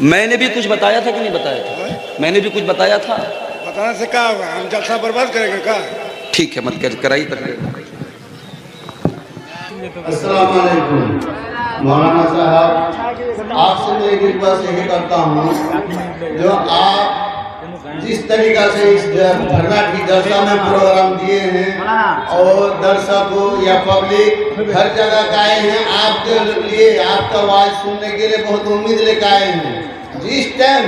मैंने भी कुछ बताया था कि नहीं बताया था? मैंने भी कुछ बताया था। बताने से क्या होगा? हम जलसा बर्बाद करेंगे क्या? ठीक है, मत कराइए तकरीर। अस्सलाम वालेकुम मौलाना साहब, आपसे मैं एक रिक्वेस्ट यही करता हूँ, जो आप जिस तरीका से इस धरना की जलसा में प्रोग्राम दिए हैं और दर्शकों या पब्लिक हर जगह का आए हैं, आपके लिए आपका आवाज सुनने के लिए बहुत उम्मीद लेकर आए हैं। जिस टाइम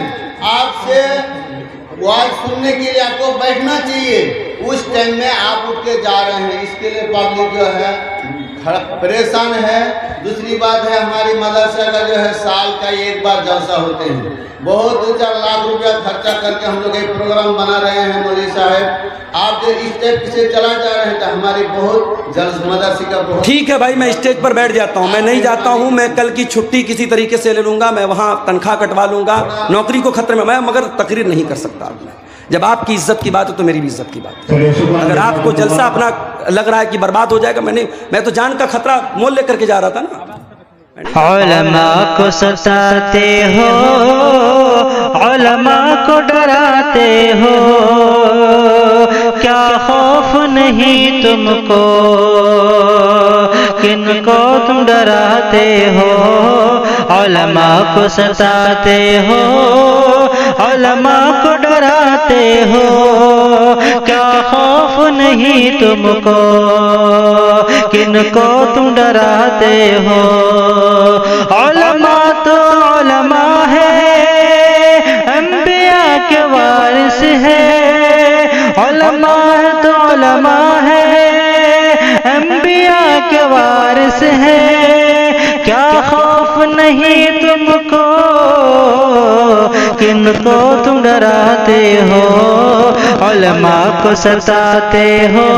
आपसे आवाज सुनने के लिए आपको बैठना चाहिए, उस टाइम में आप उठ के जा रहे हैं। इसके लिए पब्लिक जो है परेशान है। दूसरी बात है, हमारी मदरसा का जो है साल का एक बार जलसा होते हैं। बहुत 2-4 लाख रुपया खर्चा करके हम लोग एक प्रोग्राम बना रहे हैं। मौलवी साहब, आप जो स्टेज से चला जा रहे हैं तो हमारी बहुत मदरसे का बहुत। ठीक है भाई, मैं स्टेज पर बैठ जाता हूँ, मैं नहीं जाता हूँ। मैं कल की छुट्टी किसी तरीके से ले लूँगा, मैं वहाँ तनख्वाह कटवा लूँगा, नौकरी को खतरे में मैं मगर तकरीर नहीं कर सकता। जब आपकी इज्जत की बात है तो मेरी भी इज्जत की बात है। अगर आपको जलसा अपना लग रहा है कि बर्बाद हो जाएगा, मैं तो जान का खतरा मोल लेकर के जा रहा था ना। उलमा को सताते हो, उलमा को डराते हो, क्या खौफ नहीं तुमको, किनको तुम डराते हो? उलमा को सताते हो, उलमा को डराते हो, क्या खौफ नहीं तुमको, किनको तुम डराते हो? उलमा तो उलमा है, अंबिया के वारिस है। उलमा तो उलमा है, अंबिया के वारिस है। क्या खौफ नहीं तुमको, किनको तुम डराते हो? उलमा को सताते हो,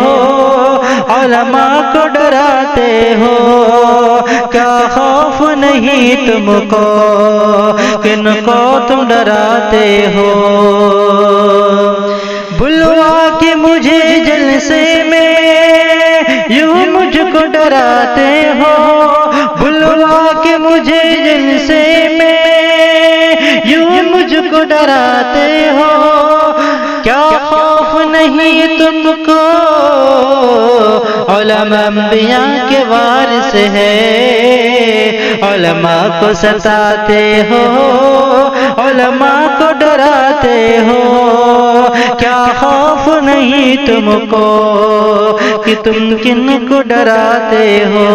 उलमा को डराते हो, क्या खौफ नहीं तुमको, किनको तुम डराते हो? बुलवा के मुझे जलसे में यूं मुझको डराते हो, बुलवा के मुझे जलसे में यूं मुझको डराते हो। क्या खौफ नहीं तुमको, उलमा अंबिया के वारिस है। उलमा को सताते हो, उलमा को डराते हो, क्या खौफ नहीं तुमको, कि तुम किनको डराते हो?